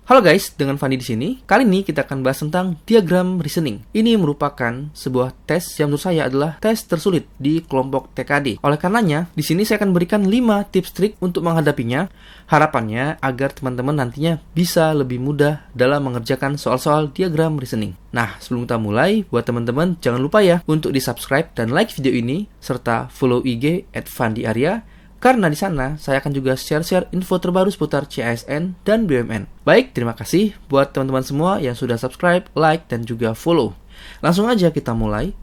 Halo guys, dengan Fandi di sini. Kali ini kita akan bahas tentang diagram reasoning. Ini merupakan sebuah tes yang menurut saya adalah tes tersulit di kelompok TKD. Oleh karenanya, di sini saya akan berikan 5 tips trik untuk menghadapinya. Harapannya agar teman-teman nantinya bisa lebih mudah dalam mengerjakan soal-soal diagram reasoning. Nah, sebelum kita mulai, buat teman-teman jangan lupa ya untuk di-subscribe dan like video ini serta follow IG @fandiarya. Karena di sana saya akan juga share-share info terbaru seputar CASN dan BUMN. Baik, terima kasih buat teman-teman semua yang sudah subscribe, like, dan juga follow. Langsung aja kita mulai.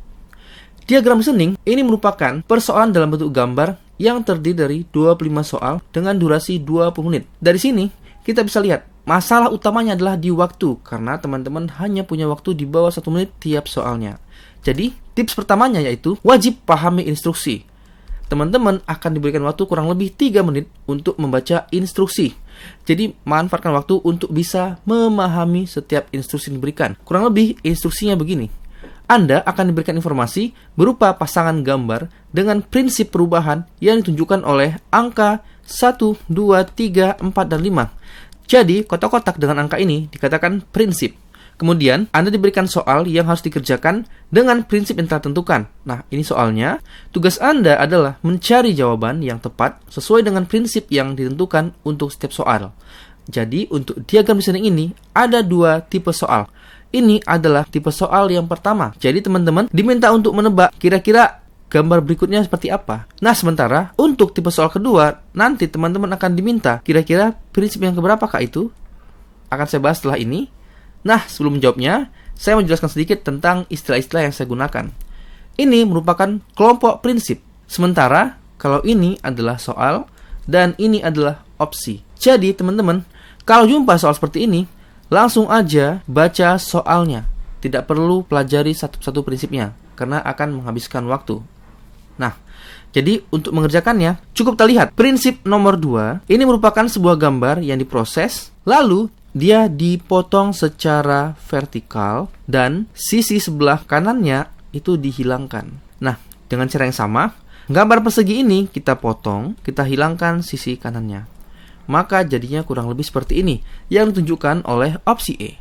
Diagram reasoning ini merupakan persoalan dalam bentuk gambar yang terdiri dari 25 soal dengan durasi 20 menit. Dari sini, kita bisa lihat masalah utamanya adalah di waktu, karena teman-teman hanya punya waktu di bawah 1 menit tiap soalnya. Jadi, tips pertamanya yaitu wajib pahami instruksi. Teman-teman akan diberikan waktu kurang lebih 3 menit untuk membaca instruksi. Jadi, manfaatkan waktu untuk bisa memahami setiap instruksi yang diberikan. Kurang lebih, instruksinya begini. Anda akan diberikan informasi berupa pasangan gambar dengan prinsip perubahan yang ditunjukkan oleh angka 1, 2, 3, 4, dan 5. Jadi, kotak-kotak dengan angka ini dikatakan prinsip. Kemudian, Anda diberikan soal yang harus dikerjakan dengan prinsip yang telah tentukan. Nah, ini soalnya. Tugas Anda adalah mencari jawaban yang tepat sesuai dengan prinsip yang ditentukan untuk setiap soal. Jadi, untuk diagram reasoning ini, ada 2 tipe soal. Ini adalah tipe soal yang pertama. Jadi, teman-teman diminta untuk menebak kira-kira gambar berikutnya seperti apa. Nah, sementara untuk tipe soal kedua, nanti teman-teman akan diminta kira-kira prinsip yang keberapakah itu? Akan saya bahas setelah ini. Nah, sebelum menjawabnya, saya mau jelaskan sedikit tentang istilah-istilah yang saya gunakan. Ini merupakan kelompok prinsip. Sementara, kalau ini adalah soal, dan ini adalah opsi. Jadi, teman-teman, kalau jumpa soal seperti ini, langsung aja baca soalnya. Tidak perlu pelajari satu-satu prinsipnya, karena akan menghabiskan waktu. Nah, jadi untuk mengerjakannya, cukup kita lihat. Prinsip nomor 2, ini merupakan sebuah gambar yang diproses, lalu dia dipotong secara vertikal dan sisi sebelah kanannya itu dihilangkan. Nah, dengan cara yang sama, gambar persegi ini kita potong, kita hilangkan sisi kanannya. Maka jadinya kurang lebih seperti ini yang ditunjukkan oleh opsi E.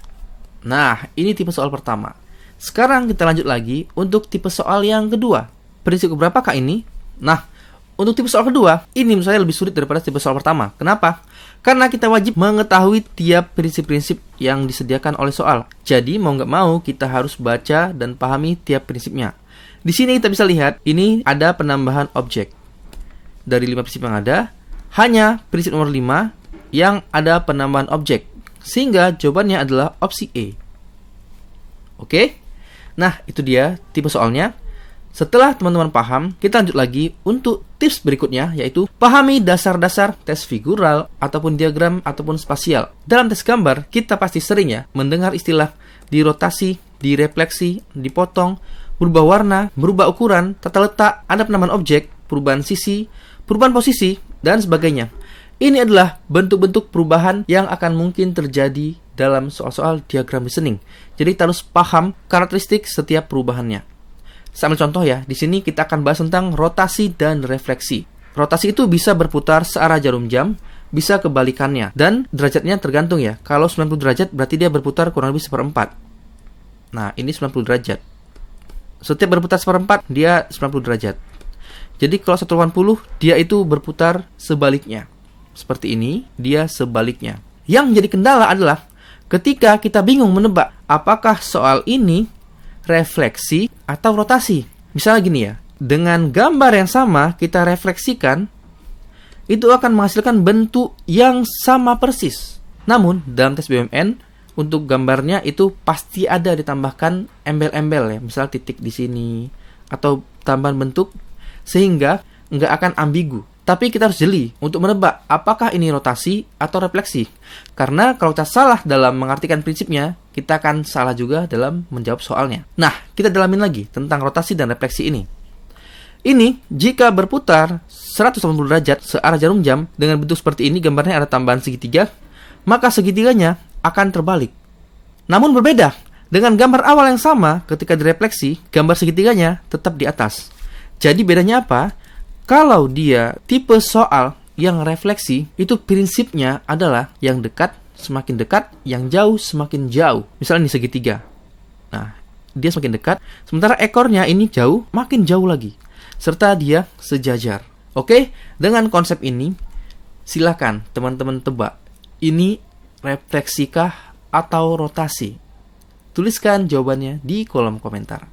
Nah, ini tipe soal pertama. Sekarang kita lanjut lagi untuk tipe soal yang kedua. Prinsip keberapakah ini? Nah, untuk tipe soal kedua, ini menurut saya lebih sulit daripada tipe soal pertama. Kenapa? Karena kita wajib mengetahui tiap prinsip-prinsip yang disediakan oleh soal. Jadi, mau nggak mau, kita harus baca dan pahami tiap prinsipnya. Di sini kita bisa lihat, ini ada penambahan objek. Dari 5 prinsip yang ada, hanya prinsip nomor 5 yang ada penambahan objek. Sehingga jawabannya adalah opsi E. Oke? Nah, itu dia tipe soalnya. Setelah teman-teman paham, kita lanjut lagi untuk tips berikutnya, yaitu pahami dasar-dasar tes figural ataupun diagram ataupun spasial. Dalam tes gambar, kita pasti sering ya mendengar istilah dirotasi, direfleksi, dipotong, berubah warna, berubah ukuran, tata letak, ada penambahan objek, perubahan sisi, perubahan posisi, dan sebagainya. Ini adalah bentuk-bentuk perubahan yang akan mungkin terjadi dalam soal-soal diagram reasoning. Jadi kita harus paham karakteristik setiap perubahannya. Sambil contoh ya, di sini kita akan bahas tentang rotasi dan refleksi. Rotasi itu bisa berputar searah jarum jam, bisa kebalikannya, dan derajatnya tergantung ya. Kalau 90 derajat berarti dia berputar kurang lebih 1/4. Nah, ini 90 derajat. Setiap berputar 1/4, dia 90 derajat. Jadi kalau 180, dia itu berputar sebaliknya. Seperti ini, dia sebaliknya. Yang menjadi kendala adalah ketika kita bingung menebak apakah soal ini refleksi atau rotasi. Misalnya gini ya, dengan gambar yang sama kita refleksikan, itu akan menghasilkan bentuk yang sama persis. Namun, dalam tes BUMN, untuk gambarnya itu pasti ada ditambahkan embel-embel ya, misal titik di sini, atau tambahan bentuk, sehingga nggak akan ambigu. Tapi kita harus jeli untuk menebak apakah ini rotasi atau refleksi. Karena kalau kita salah dalam mengartikan prinsipnya, kita akan salah juga dalam menjawab soalnya. Nah, kita dalamin lagi tentang rotasi dan refleksi ini. Ini jika berputar 180 derajat searah jarum jam dengan bentuk seperti ini, gambarnya ada tambahan segitiga, maka segitiganya akan terbalik. Namun berbeda, dengan gambar awal yang sama, ketika direfleksi, gambar segitiganya tetap di atas. Jadi bedanya apa? Kalau dia tipe soal yang refleksi, itu prinsipnya adalah yang dekat semakin dekat, yang jauh semakin jauh. Misalnya ini segitiga. Nah, dia semakin dekat, sementara ekornya ini jauh, makin jauh lagi. Serta dia sejajar. Oke, dengan konsep ini, silakan teman-teman tebak. Ini refleksikah atau rotasi? Tuliskan jawabannya di kolom komentar.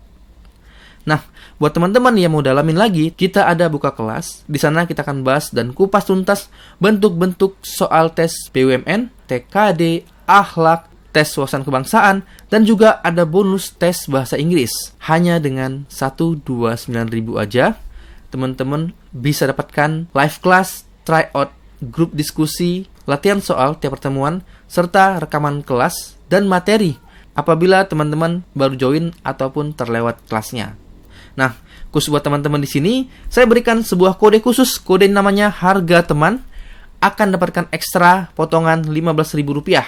Nah, buat teman-teman yang mau dalamin lagi, kita ada buka kelas. Di sana kita akan bahas dan kupas tuntas bentuk-bentuk soal tes BUMN, TKD, akhlak, tes wawasan kebangsaan, dan juga ada bonus tes bahasa Inggris. Hanya dengan 129.000 aja, teman-teman bisa dapatkan live class, tryout, grup diskusi, latihan soal tiap pertemuan, serta rekaman kelas dan materi apabila teman-teman baru join ataupun terlewat kelasnya. Nah, khusus buat teman-teman di sini, saya berikan sebuah kode khusus, kode namanya harga teman, akan dapatkan ekstra potongan Rp15.000.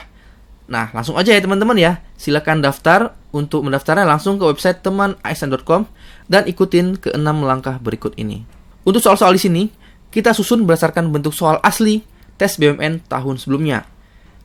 Nah, langsung aja ya teman-teman ya, silakan daftar. Untuk mendaftarnya langsung ke website temanasn.com dan ikutin ke 6 langkah berikut ini. Untuk soal-soal di sini, kita susun berdasarkan bentuk soal asli tes BUMN tahun sebelumnya.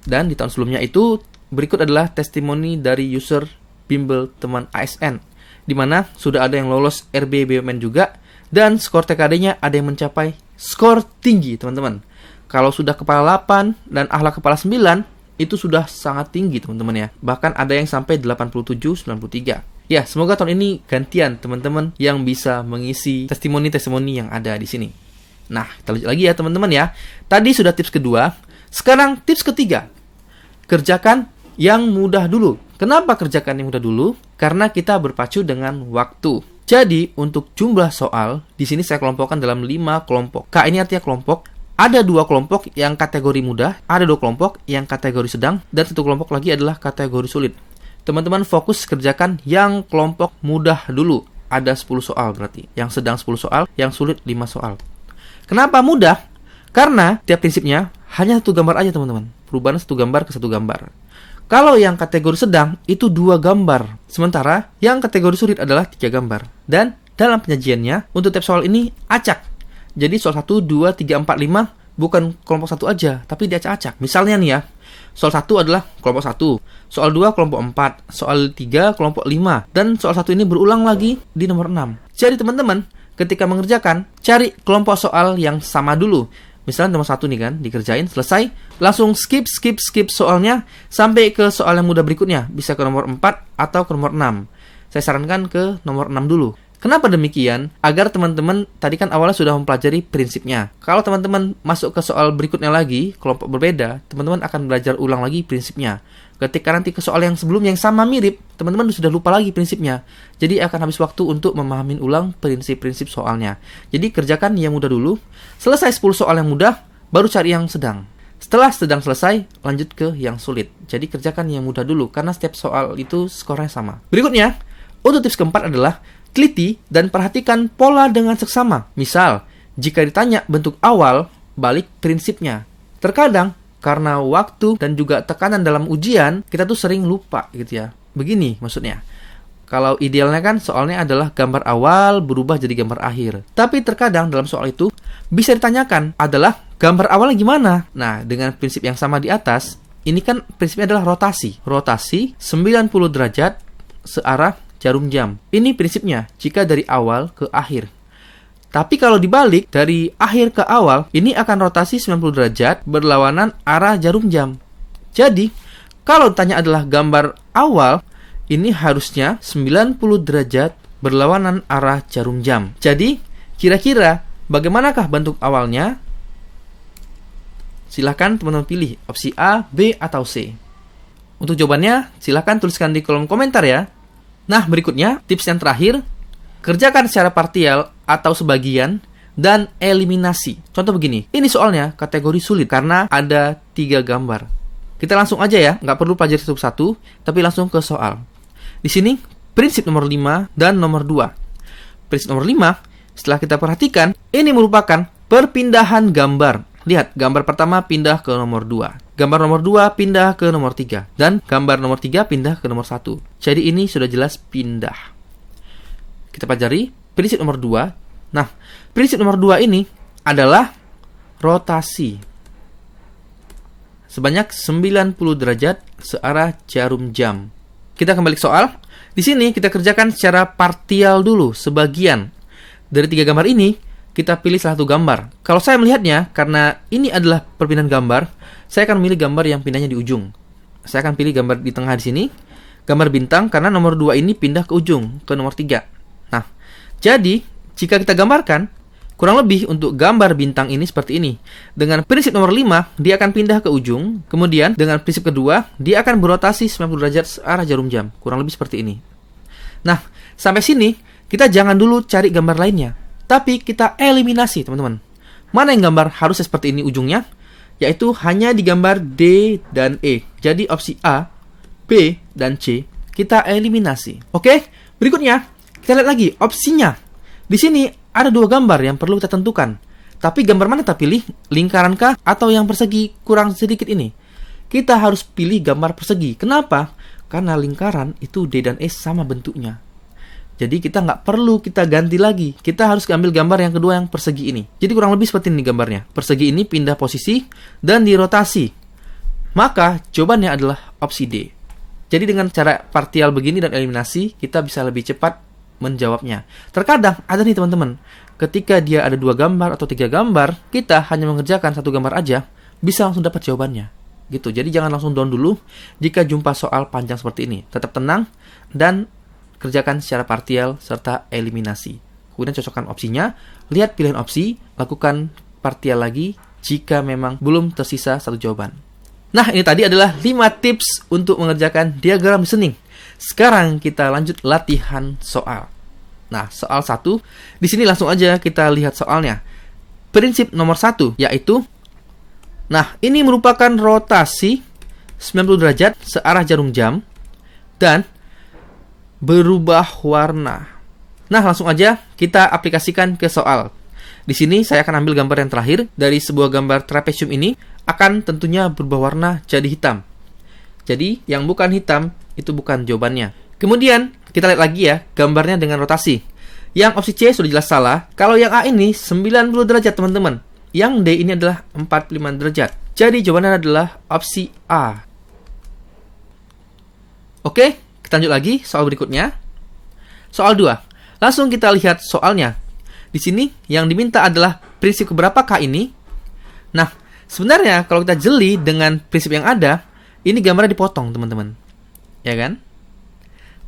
Dan di tahun sebelumnya itu, berikut adalah testimoni dari user bimbel teman ASN, di mana sudah ada yang lolos RB BUMN juga, dan skor TKD-nya ada yang mencapai skor tinggi, teman-teman. Kalau sudah kepala 8 dan akhlak kepala 9, itu sudah sangat tinggi, teman-teman ya. Bahkan ada yang sampai 87-93. Ya, semoga tahun ini gantian, teman-teman, yang bisa mengisi testimoni-testimoni yang ada di sini. Nah, kita lanjut lagi ya, teman-teman ya. Tadi sudah tips kedua, sekarang tips ketiga. Kerjakan yang mudah dulu. Kenapa kerjakan yang mudah dulu? Karena kita berpacu dengan waktu. Jadi, untuk jumlah soal, di sini saya kelompokkan dalam 5 kelompok. K ini artinya kelompok. Ada 2 kelompok yang kategori mudah, ada 2 kelompok yang kategori sedang, dan 1 kelompok lagi adalah kategori sulit. Teman-teman fokus kerjakan yang kelompok mudah dulu. Ada 10 soal berarti. Yang sedang 10 soal, yang sulit 5 soal. Kenapa mudah? Karena tiap prinsipnya hanya 1 gambar aja, teman-teman. Perubahan 1 gambar ke 1 gambar. Kalau yang kategori sedang, itu 2 gambar. Sementara, yang kategori sulit adalah 3 gambar. Dan dalam penyajiannya, untuk tiap soal ini, acak. Jadi soal 1, 2, 3, 4, 5, bukan kelompok 1 aja, tapi diacak-acak. Misalnya nih ya, soal 1 adalah kelompok 1, soal 2 kelompok 4, soal 3 kelompok 5, dan soal 1 ini berulang lagi di nomor 6. Jadi teman-teman, ketika mengerjakan, cari kelompok soal yang sama dulu. Misalnya nomor 1 nih kan, dikerjain, selesai, langsung skip soalnya, sampai ke soal yang mudah berikutnya. Bisa ke nomor 4 atau ke nomor 6. Saya sarankan ke nomor 6 dulu. Kenapa demikian? Agar teman-teman tadi kan awalnya sudah mempelajari prinsipnya. Kalau teman-teman masuk ke soal berikutnya lagi, kelompok berbeda, teman-teman akan belajar ulang lagi prinsipnya. Ketika nanti ke soal yang sebelumnya yang sama mirip, teman-teman sudah lupa lagi prinsipnya. Jadi akan habis waktu untuk memahami ulang prinsip-prinsip soalnya. Jadi kerjakan yang mudah dulu. Selesai 10 soal yang mudah, baru cari yang sedang. Setelah sedang selesai, lanjut ke yang sulit. Jadi kerjakan yang mudah dulu, karena setiap soal itu skornya sama. Berikutnya, untuk tips keempat adalah teliti dan perhatikan pola dengan seksama. Misal, jika ditanya bentuk awal, balik prinsipnya. Terkadang, karena waktu dan juga tekanan dalam ujian, kita tuh sering lupa gitu ya. Begini maksudnya. Kalau idealnya kan soalnya adalah gambar awal berubah jadi gambar akhir. Tapi terkadang dalam soal itu bisa ditanyakan adalah gambar awalnya gimana? Nah, dengan prinsip yang sama di atas, ini kan prinsipnya adalah rotasi. Rotasi 90 derajat searah jarum jam. Ini prinsipnya jika dari awal ke akhir. Tapi kalau dibalik dari akhir ke awal, ini akan rotasi 90 derajat berlawanan arah jarum jam. Jadi, kalau ditanya adalah gambar awal, ini harusnya 90 derajat berlawanan arah jarum jam. Jadi, kira-kira bagaimanakah bentuk awalnya? Silahkan teman-teman pilih opsi A, B, atau C. Untuk jawabannya, silahkan tuliskan di kolom komentar ya. Nah, berikutnya, tips yang terakhir, kerjakan secara parsial atau sebagian, dan eliminasi. Contoh begini, ini soalnya kategori sulit karena ada 3 gambar. Kita langsung aja ya, nggak perlu pelajari satu-satu, tapi langsung ke soal. Di sini, prinsip nomor 5 dan nomor 2. Prinsip nomor 5, setelah kita perhatikan, ini merupakan perpindahan gambar. Lihat, gambar pertama pindah ke nomor 2. Gambar nomor 2 pindah ke nomor 3. Dan gambar nomor 3 pindah ke nomor 1. Jadi ini sudah jelas pindah. Kita pelajari prinsip nomor 2. Nah, prinsip nomor 2 ini adalah rotasi. sebanyak 90 derajat searah jarum jam. Kita kembali ke soal. Di sini kita kerjakan secara partial dulu, sebagian. Dari 3 gambar ini, kita pilih salah satu gambar. Kalau saya melihatnya, karena ini adalah perpindahan gambar, saya akan memilih gambar yang pindahnya di ujung. Saya akan pilih gambar di tengah di sini, gambar bintang, karena nomor 2 ini pindah ke ujung, ke nomor 3. Nah, jadi, jika kita gambarkan, kurang lebih untuk gambar bintang ini seperti ini. Dengan prinsip nomor 5, dia akan pindah ke ujung. Kemudian, dengan prinsip kedua, dia akan berotasi 90 derajat searah jarum jam. Kurang lebih seperti ini. Nah, sampai sini, kita jangan dulu cari gambar lainnya. Tapi kita eliminasi, teman-teman. Mana yang gambar harusnya seperti ini ujungnya? Yaitu hanya di gambar D dan E. Jadi opsi A, B, dan C, kita eliminasi. Oke, berikutnya, kita lihat lagi opsinya. Di sini ada 2 gambar yang perlu kita tentukan. Tapi gambar mana kita pilih? Lingkaran kah atau yang persegi kurang sedikit ini? Kita harus pilih gambar persegi. Kenapa? Karena lingkaran itu D dan E sama bentuknya. Jadi kita nggak perlu kita ganti lagi. Kita harus ambil gambar yang kedua yang persegi ini. Jadi kurang lebih seperti ini gambarnya. Persegi ini pindah posisi dan dirotasi. Maka jawabannya adalah opsi D. Jadi dengan cara partial begini dan eliminasi, kita bisa lebih cepat menjawabnya. Terkadang ada nih teman-teman, ketika dia ada 2 gambar atau 3 gambar, kita hanya mengerjakan 1 gambar aja, bisa langsung dapat jawabannya. Gitu. Jadi jangan langsung down dulu jika jumpa soal panjang seperti ini. Tetap tenang dan kerjakan secara partial serta eliminasi. Kemudian cocokkan opsinya, lihat pilihan opsi, lakukan partial lagi jika memang belum tersisa 1 jawaban. Nah, ini tadi adalah 5 tips untuk mengerjakan diagram reasoning. Sekarang kita lanjut latihan soal. Nah, soal 1, di sini langsung aja kita lihat soalnya. Prinsip nomor 1 yaitu, nah, ini merupakan rotasi 90 derajat searah jarum jam dan berubah warna. Nah, langsung aja kita aplikasikan ke soal. Di sini saya akan ambil gambar yang terakhir dari sebuah gambar trapesium ini akan tentunya berubah warna jadi hitam. Jadi, yang bukan hitam itu bukan jawabannya. Kemudian, kita lihat lagi ya gambarnya dengan rotasi. Yang opsi C sudah jelas salah. Kalau yang A ini 90 derajat, teman-teman. Yang D ini adalah 45 derajat. Jadi, jawabannya adalah opsi A. Oke, kita lanjut lagi soal berikutnya. Soal 2. Langsung kita lihat soalnya. Di sini, yang diminta adalah prinsip keberapakah ini? Nah, sebenarnya kalau kita jeli dengan prinsip yang ada, ini gambarnya dipotong, teman-teman. Ya kan?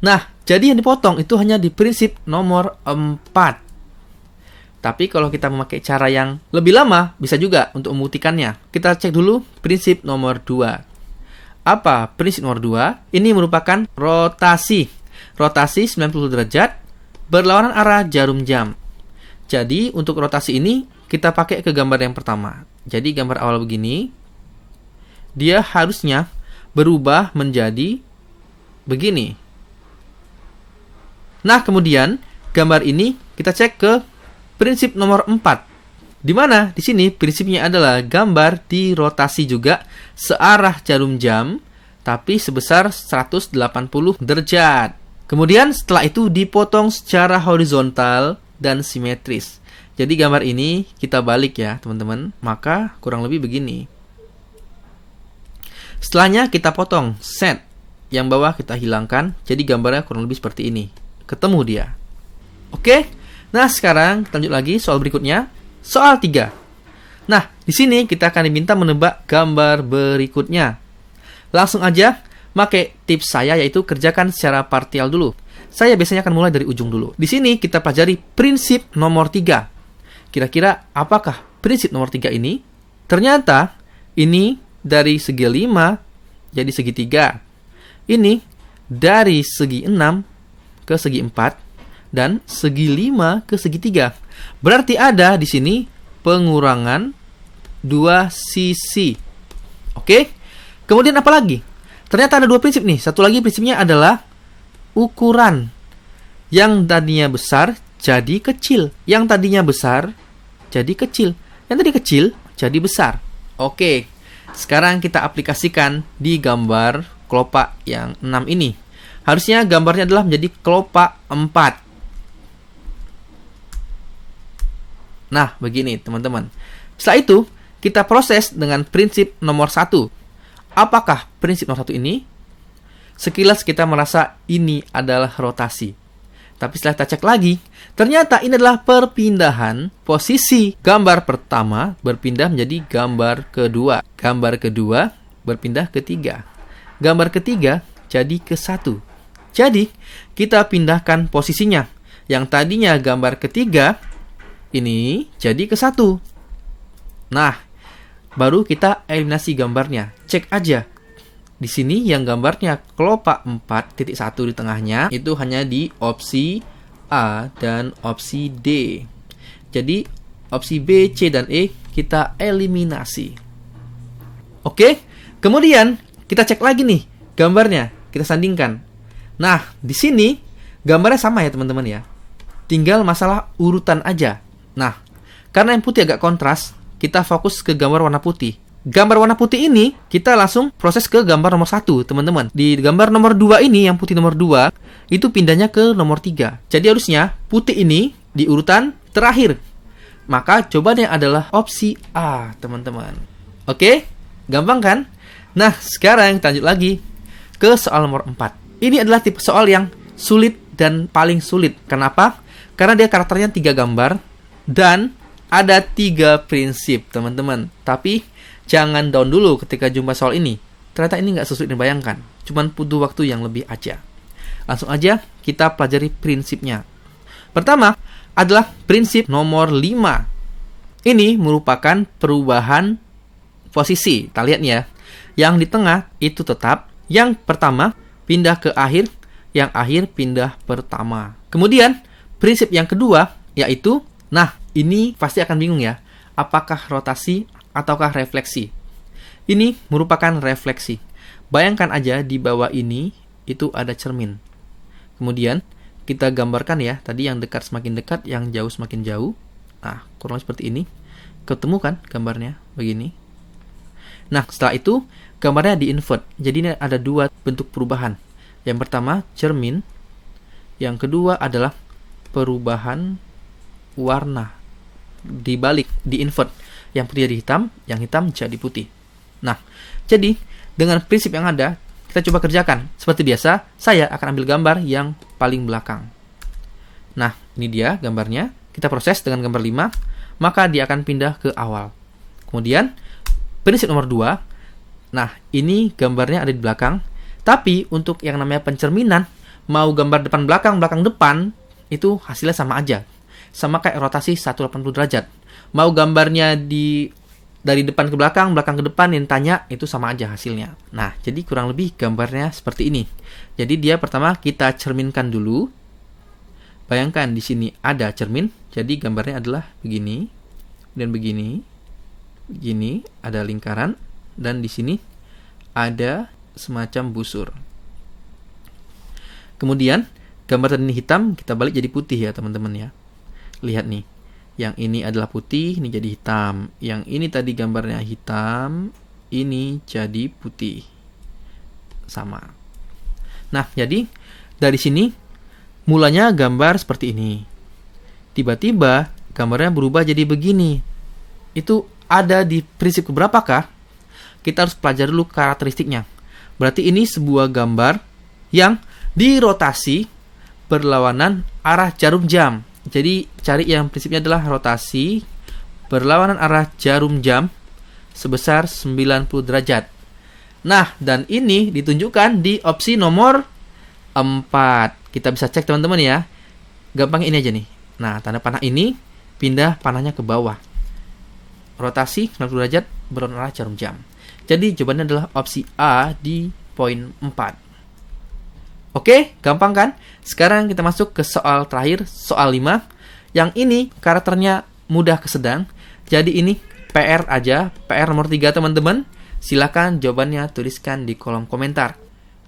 Nah, jadi yang dipotong itu hanya di prinsip nomor 4. Tapi kalau kita memakai cara yang lebih lama, bisa juga untuk membuktikannya. Kita cek dulu prinsip nomor 2. Apa prinsip nomor 2? Ini merupakan rotasi. Rotasi 90 derajat berlawanan arah jarum jam. Jadi, untuk rotasi ini, kita pakai ke gambar yang pertama. Jadi, gambar awal begini. Dia harusnya berubah menjadi begini. Nah, kemudian gambar ini kita cek ke prinsip nomor 4. Di mana di sini prinsipnya adalah gambar dirotasi juga searah jarum jam tapi sebesar 180 derajat. Kemudian setelah itu dipotong secara horizontal dan simetris. Jadi gambar ini kita balik ya, teman-teman. Maka kurang lebih begini. Setelahnya kita potong set. Yang bawah kita hilangkan, jadi gambarnya kurang lebih seperti ini. Ketemu dia. Oke, nah sekarang kita lanjut lagi soal berikutnya. Soal 3. Nah, di sini kita akan diminta menebak gambar berikutnya. Langsung aja, pakai tips saya yaitu kerjakan secara partial dulu. Saya biasanya akan mulai dari ujung dulu. Di sini kita pelajari prinsip nomor 3. Kira-kira apakah prinsip nomor 3 ini? Ternyata, ini dari segi 5 jadi segi 3. Ini dari segi 6 ke segi 4 dan segi 5 ke segi 3. Berarti ada di sini pengurangan 2 sisi. Oke? Kemudian apa lagi? Ternyata ada 2 prinsip nih. Satu lagi prinsipnya adalah ukuran. Yang tadinya besar jadi kecil. Yang tadinya besar jadi kecil. Yang tadi kecil jadi besar. Oke. Sekarang kita aplikasikan di gambar kelopak yang 6 ini. Harusnya gambarnya adalah menjadi kelopak 4. Nah, begini teman-teman. Setelah itu, kita proses dengan prinsip nomor 1. Apakah prinsip nomor 1 ini? Sekilas kita merasa ini adalah rotasi. Tapi setelah kita cek lagi, ternyata ini adalah perpindahan posisi gambar pertama berpindah menjadi gambar kedua. Gambar kedua berpindah ke 3. Gambar ketiga jadi ke 1. Jadi, kita pindahkan posisinya. Yang tadinya gambar ketiga, ini jadi ke 1. Nah, baru kita eliminasi gambarnya. Cek aja. Di sini yang gambarnya kelopak 4.1 di tengahnya itu hanya di opsi A dan opsi D. Jadi opsi B, C, dan E kita eliminasi. Oke, kemudian kita cek lagi nih gambarnya, kita sandingkan. Nah, di sini gambarnya sama ya teman-teman ya. Tinggal masalah urutan aja. Nah, karena yang putih agak kontras, kita fokus ke gambar warna putih. Gambar warna putih ini, kita langsung proses ke gambar nomor 1, teman-teman. Di gambar nomor 2 ini, yang putih nomor 2, itu pindahnya ke nomor 3. Jadi harusnya putih ini di urutan terakhir. Maka jawabannya adalah opsi A, teman-teman. Oke? Gampang kan? Nah, sekarang kita lanjut lagi ke soal nomor 4. Ini adalah tipe soal yang sulit dan paling sulit. Kenapa? Karena dia karakternya 3 gambar dan ada 3 prinsip, teman-teman. Tapi jangan down dulu ketika jumpa soal ini. Ternyata ini nggak sesulit dibayangkan. Cuman butuh waktu yang lebih aja. Langsung aja kita pelajari prinsipnya. Pertama adalah prinsip nomor 5. Ini merupakan perubahan posisi. Kita lihat ya. Yang di tengah itu tetap. Yang pertama pindah ke akhir. Yang akhir pindah pertama. Kemudian prinsip yang kedua yaitu, nah ini pasti akan bingung ya. Apakah rotasi ataukah refleksi? Ini merupakan refleksi. Bayangkan aja di bawah ini itu ada cermin. Kemudian kita gambarkan ya, tadi yang dekat semakin dekat, yang jauh semakin jauh. Nah, kurang seperti ini. Ketemu kan gambarnya begini. Nah, setelah itu gambarnya di-invert. Jadi ini ada 2 bentuk perubahan. Yang pertama cermin, yang kedua adalah perubahan warna. Dibalik, di-invert. Yang putih jadi hitam, yang hitam jadi putih. Nah, jadi dengan prinsip yang ada, kita coba kerjakan. Seperti biasa, saya akan ambil gambar yang paling belakang. Nah, ini dia gambarnya. Kita proses dengan gambar 5, maka dia akan pindah ke awal. Kemudian, prinsip nomor 2. Nah, ini gambarnya ada di belakang. Tapi, untuk yang namanya pencerminan, mau gambar depan belakang, belakang depan, itu hasilnya sama aja. Sama kayak rotasi 180 derajat. Mau gambarnya dari depan ke belakang ke depan, yang tanya itu sama aja hasilnya. Nah, jadi kurang lebih gambarnya seperti ini. Jadi dia pertama kita cerminkan dulu. Bayangkan di sini ada cermin. Jadi gambarnya adalah begini dan begini. Begini ada lingkaran dan di sini ada semacam busur. Kemudian gambar tadi hitam kita balik jadi putih ya, teman-teman ya. Lihat nih. Yang ini adalah putih, ini jadi hitam. Yang ini tadi gambarnya hitam, ini jadi putih. Sama. Nah, jadi dari sini mulanya gambar seperti ini. Tiba-tiba gambarnya berubah jadi begini. Itu ada di prinsip keberapakah? Kita harus pelajari dulu karakteristiknya. Berarti ini sebuah gambar yang dirotasi berlawanan arah jarum jam. Jadi cari yang prinsipnya adalah rotasi berlawanan arah jarum jam sebesar 90 derajat. Nah, dan ini ditunjukkan di opsi nomor 4. Kita bisa cek teman-teman ya. Gampang ini aja nih. Nah, tanda panah ini pindah panahnya ke bawah. Rotasi 90 derajat berlawanan arah jarum jam. Jadi jawabannya adalah opsi A di poin 4. Oke, gampang kan? Sekarang kita masuk ke soal terakhir, soal 5. Yang ini karakternya mudah ke sedang. Jadi ini PR aja, PR nomor 3 teman-teman. Silakan jawabannya tuliskan di kolom komentar.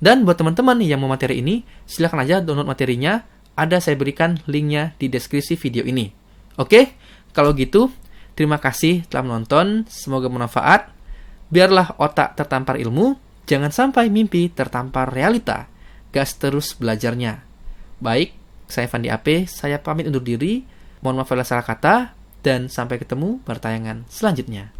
Dan buat teman-teman yang mau materi ini, silakan aja download materinya. Ada saya berikan linknya di deskripsi video ini. Oke, kalau gitu terima kasih telah menonton. Semoga bermanfaat. Biarlah otak tertampar ilmu, jangan sampai mimpi tertampar realita. Gas terus belajarnya. Baik, saya Fandi AP, saya pamit undur diri. Mohon maaf bila salah kata, dan sampai ketemu pertayangan selanjutnya.